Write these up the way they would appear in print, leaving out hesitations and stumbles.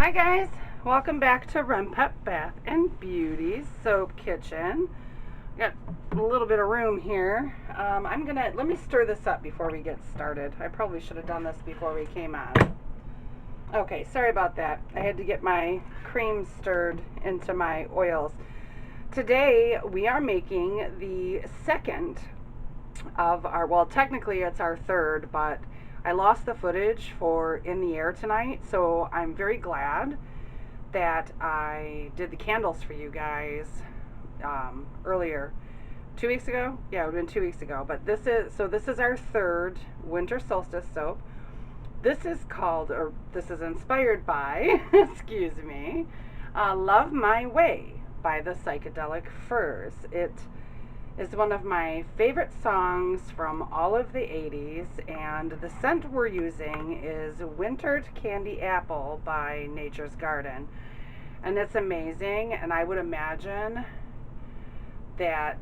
Hi guys, welcome back to Renpet Bath and Beauty Soap Kitchen. Got a little bit of room here. Let me stir this up before we get started. I probably should have done this before we came on. Okay, sorry about that. I had to get my cream stirred into my oils. Today we are making the second of our, well, technically it's our third, but I lost the footage for In the Air tonight, so I'm very glad that I did the candles for you guys earlier. 2 weeks ago? Yeah, it would have been 2 weeks ago. But this is our third Winter Solstice soap. This is inspired by, excuse me, Love My Way by the Psychedelic Furs. It is one of my favorite songs from all of the 80s, and the scent we're using is Wintered Candy Apple by Nature's Garden. And it's amazing, and I would imagine that,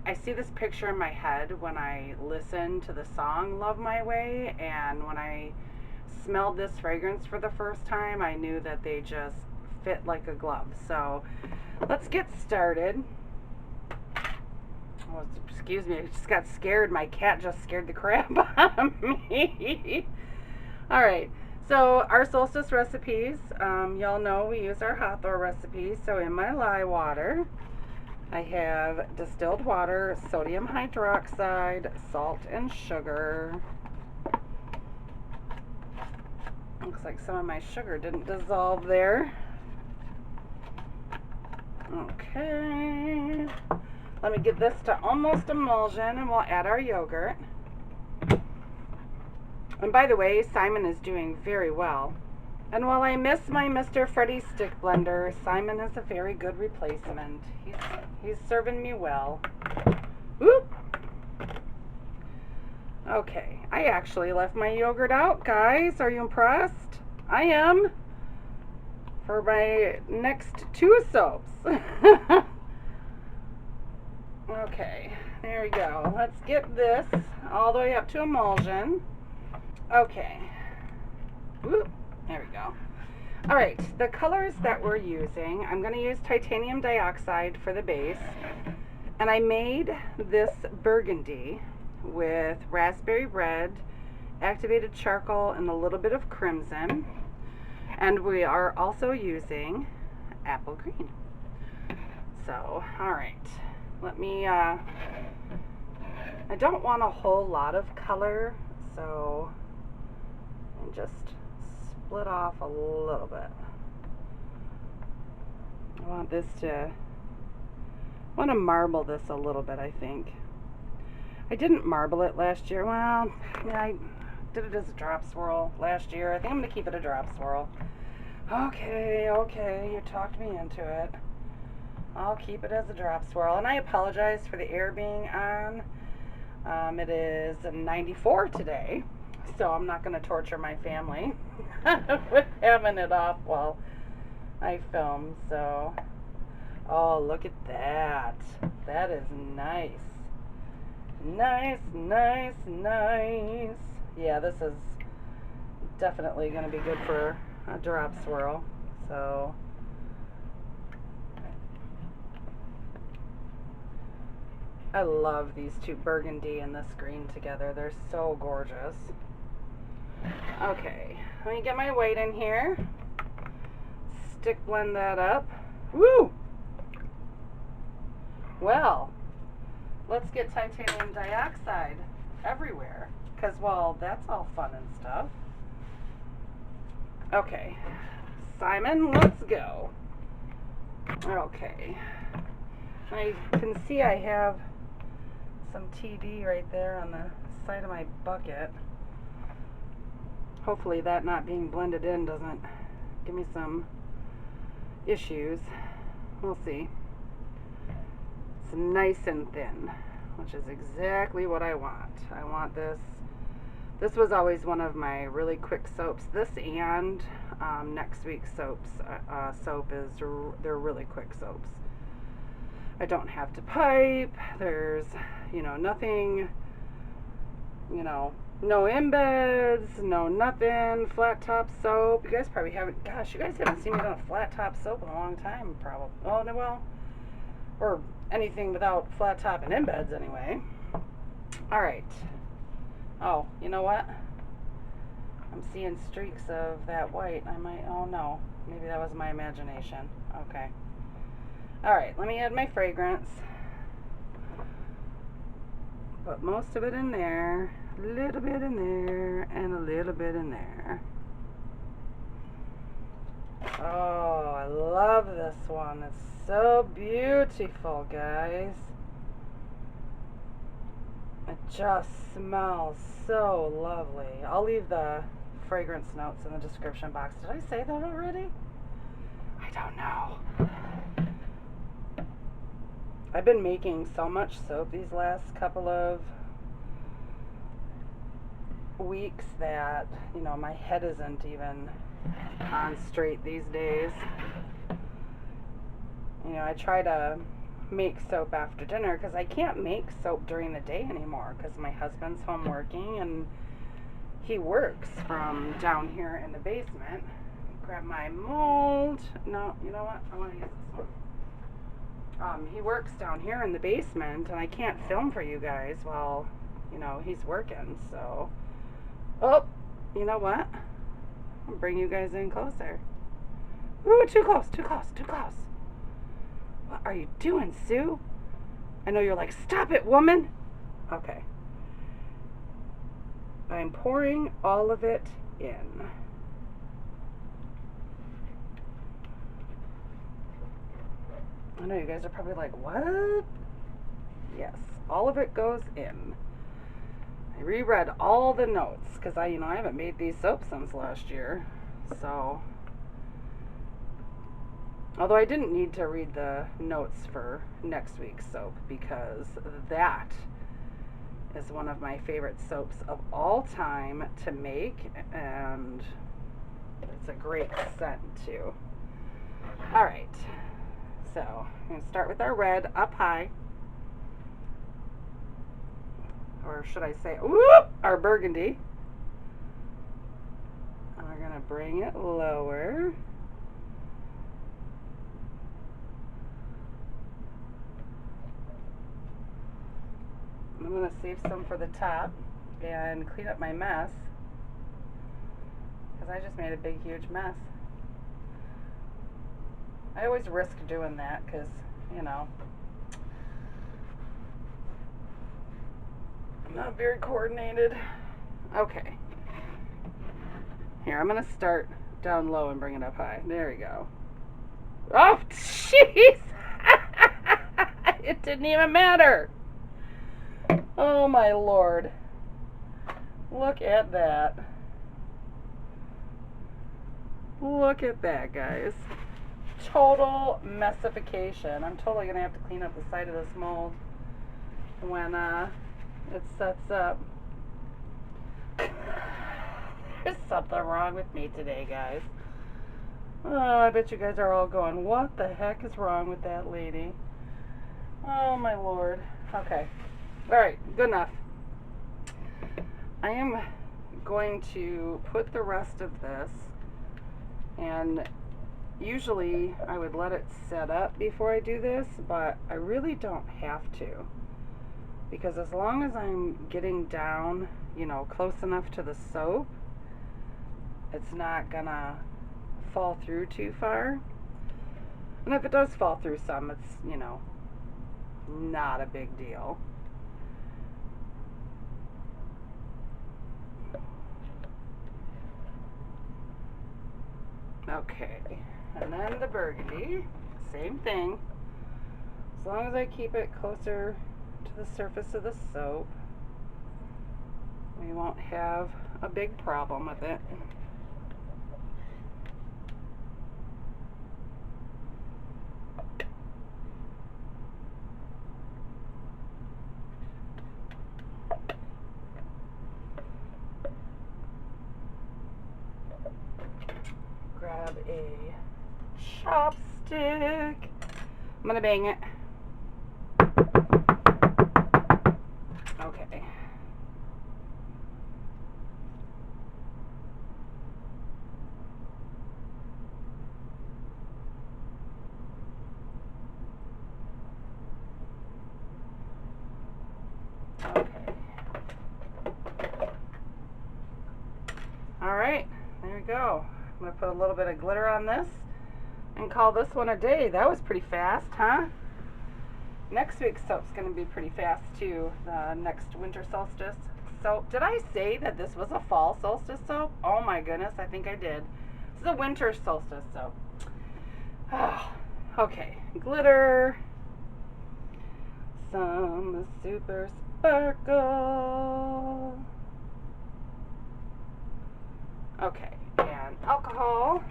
I see this picture in my head when I listen to the song Love My Way, and when I smelled this fragrance for the first time, I knew that they just fit like a glove. So let's get started. Oh, excuse me, I just got scared. My cat just scared the crap out of me. Alright, so our solstice recipes, y'all know we use our Hawthorne recipes. So in my lye water, I have distilled water, sodium hydroxide, salt, and sugar. Looks like some of my sugar didn't dissolve there. Okay. Let me get this to almost emulsion, and we'll add our yogurt. And by the way, Simon is doing very well. And while I miss my Mr. Freddy stick blender, Simon is a very good replacement. He's serving me well. Whoop! Okay, I actually left my yogurt out, guys. Are you impressed? I am. For my next two soaps. Okay, there we go. Let's get this all the way up to emulsion. Okay. Whoop, there we go. Alright, the colors that we're using, I'm going to use titanium dioxide for the base. And I made this burgundy with raspberry red, activated charcoal, and a little bit of crimson. And we are also using apple green. So, alright. Let me, I don't want a whole lot of color, so I'll just split off a little bit. I want to marble this a little bit, I think. I didn't marble it last year. Well, yeah, I did it as a drop swirl last year. I think I'm going to keep it a drop swirl. Okay, you talked me into it. I'll keep it as a drop swirl, and I apologize for the air being on. It is 94 today, so I'm not going to torture my family with having it off while I film. So, oh, look at that. That is nice. Nice. Yeah, this is definitely going to be good for a drop swirl. So, I love these two, burgundy and this green together. They're so gorgeous. Okay, let me get my weight in here. Stick blend that up. Woo! Well, let's get titanium dioxide everywhere, because, well, that's all fun and stuff. Okay, Simon, let's go. Okay. I can see I have some TD right there on the side of my bucket. Hopefully that not being blended in doesn't give me some issues. We'll see. It's nice and thin, which is exactly what I want. I want this. This was always one of my really quick soaps. This and next week's soap is, they're really quick soaps. I don't have to pipe. There's, nothing, No embeds, no nothing, flat top soap. You guys probably haven't, gosh, you guys haven't seen me on a flat top soap in a long time, probably. Oh, no, well, or anything without flat top and embeds anyway. All right. Oh, you know what? I'm seeing streaks of that white. I might, oh no, maybe that was my imagination. Okay. All right, let me add my fragrance. Put most of it in there, a little bit in there, and a little bit in there. Oh, I love this one. It's so beautiful, guys. It just smells so lovely. I'll leave the fragrance notes in the description box. Did I say that already? I don't know. I've been making so much soap these last couple of weeks that, you know, my head isn't even on straight these days. You know, I try to make soap after dinner because I can't make soap during the day anymore because my husband's home working and he works from down here in the basement. Grab my mold. No, you know what? I want to use this one. He works down here in the basement and I can't film for you guys while, you know, he's working. So, oh, you know what? I'll bring you guys in closer. Ooh, too close, too close, too close. What are you doing, Sue? I know you're like, stop it, woman. Okay. I'm pouring all of it in. I know you guys are probably like, what? Yes, all of it goes in. I reread all the notes because I haven't made these soaps since last year. So, although I didn't need to read the notes for next week's soap because that is one of my favorite soaps of all time to make, and it's a great scent too. All right. So, I'm going to start with our red up high. Or should I say, whoop, our burgundy. And we're going to bring it lower. I'm going to save some for the top and clean up my mess. Because I just made a big, huge mess. I always risk doing that because, you know, I'm not very coordinated. Okay. Here, I'm going to start down low and bring it up high. There we go. Oh, jeez! It didn't even matter. Oh, my Lord. Look at that. Look at that, guys. Total messification. I'm totally going to have to clean up the side of this mold when it sets up. There's something wrong with me today, guys. Oh, I bet you guys are all going, what the heck is wrong with that lady? Oh, my Lord. Okay. All right. Good enough. I am going to put the rest of this, and usually I would let it set up before I do this, but I really don't have to, because as long as I'm getting down, you know, close enough to the soap, it's not gonna fall through too far. And if it does fall through some, it's, you know, not a big deal. Okay. And then the burgundy, same thing. As long as I keep it closer to the surface of the soap, we won't have a big problem with it. Grab a chopstick. I'm gonna bang it. Okay. All right, there we go. I'm going to put a little bit of glitter on this and call this one a day. That was pretty fast, huh? Next week's soap's going to be pretty fast too, next winter solstice. So, did I say that this was a fall solstice soap? Oh my goodness, I think I did. This is a winter solstice soap. Oh, okay, glitter. Some super sparkle. Okay, and alcohol.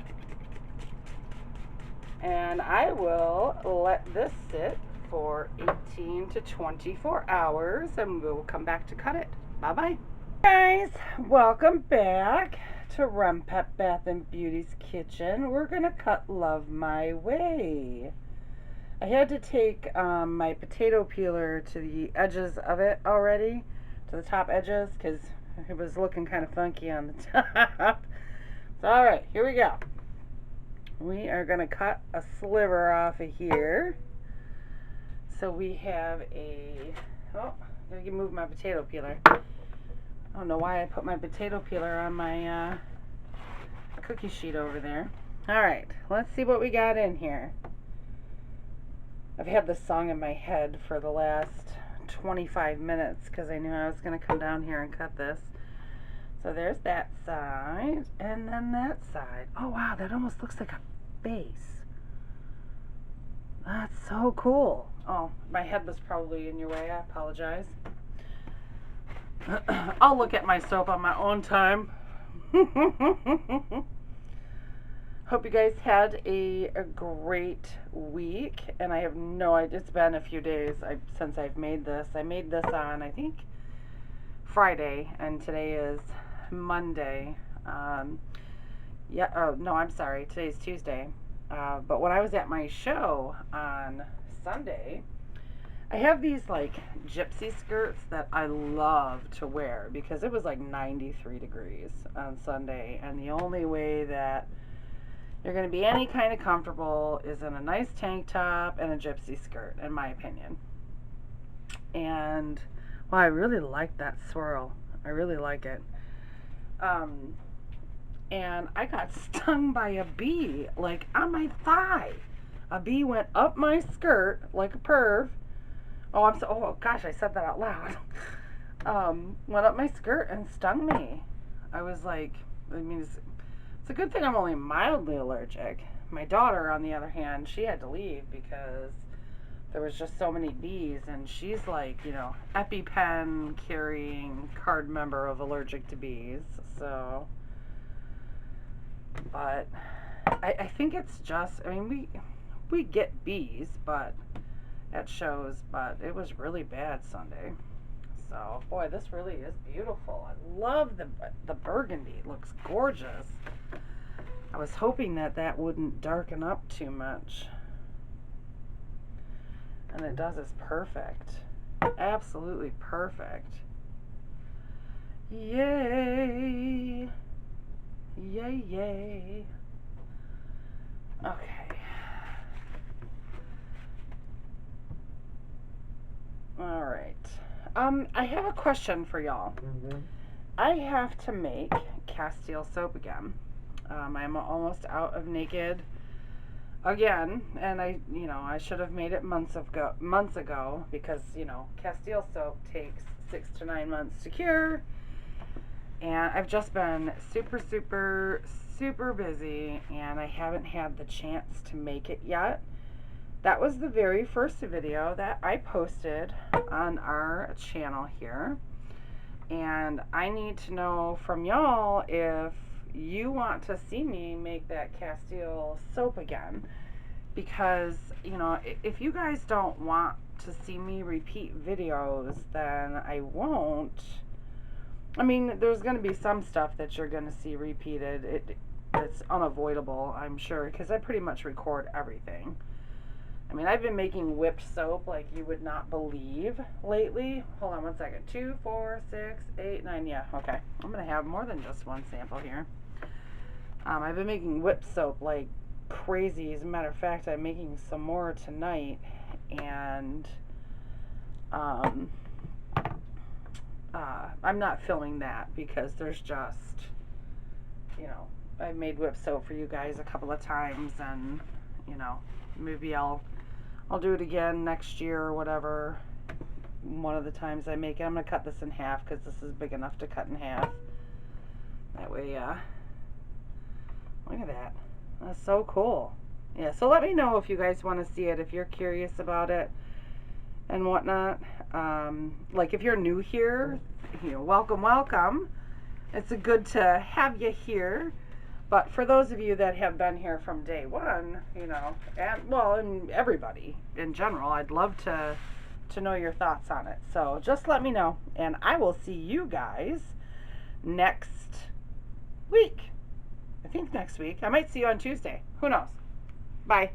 And I will let this sit for 18 to 24 hours and we'll come back to cut it. Bye-bye. Guys, welcome back to Renpet Bath Beauty's kitchen. We're going to cut love my way. I had to take my potato peeler to the edges of it already, to the top edges, because it was looking kind of funky on the top. So, alright, here we go. We are going to cut a sliver off of here. So we have a, oh, I can move my potato peeler. I don't know why I put my potato peeler on my cookie sheet over there. Alright, let's see what we got in here. I've had this song in my head for the last 25 minutes because I knew I was going to come down here and cut this. So there's that side, and then that side. Oh wow, that almost looks like a base. That's so cool. Oh, my head was probably in your way. I apologize. I'll look at my soap on my own time. Hope you guys had a great week, and I have no idea. It's been a few days since I've made this. I made this on, I think, Friday, and today is Monday. No, I'm sorry. Today's Tuesday. But when I was at my show on Sunday, I have these like gypsy skirts that I love to wear because it was like 93 degrees on Sunday, and the only way that you're going to be any kind of comfortable is in a nice tank top and a gypsy skirt, in my opinion. And, well, I really like that swirl. I really like it. And I got stung by a bee, like, on my thigh. A bee went up my skirt like a perv. Oh gosh, I said that out loud. Went up my skirt and stung me. I was like, I mean, it's a good thing I'm only mildly allergic. My daughter, on the other hand, she had to leave because there was just so many bees, and she's like, you know, EpiPen carrying card member of allergic to bees. So, but I think it's just, I mean, we get bees, but at shows, but it was really bad Sunday. So, boy, this really is beautiful. I love the burgundy. It looks gorgeous. I was hoping that wouldn't darken up too much. And it does. It's perfect. Absolutely perfect. Yay. Yay, yay. Okay. All right. I have a question for y'all. I have to make Castile soap again. I'm almost out of Naked again, and I should have made it months ago because, you know, Castile soap takes 6 to 9 months to cure, and I've just been super busy, and I haven't had the chance to make it yet. That was the very first video that I posted on our channel here, and I need to know from y'all if you want to see me make that Castile soap again, because, you know, if you guys don't want to see me repeat videos, then I won't. I mean, there's going to be some stuff that you're going to see repeated. It's unavoidable, I'm sure, because I pretty much record everything. I mean, I've been making whipped soap like you would not believe lately. Hold on one second. 2, 4, 6, 8, 9. Yeah, okay. I'm going to have more than just one sample here. I've been making whipped soap like crazy. As a matter of fact, I'm making some more tonight. And I'm not filming that because there's just you know, I've made whip soap for you guys a couple of times, and you know, maybe I'll do it again next year or whatever. One of the times I make it, I'm gonna cut this in half because this is big enough to cut in half. That way, look at that. That's so cool. Yeah, so let me know if you guys want to see it, if you're curious about it and whatnot. Like if you're new here, you know, welcome, welcome. It's good to have you here. But for those of you that have been here from day one, you know, and everybody in general, I'd love to know your thoughts on it. So just let me know, and I will see you guys next week. I think next week. I might see you on Tuesday. Who knows? Bye.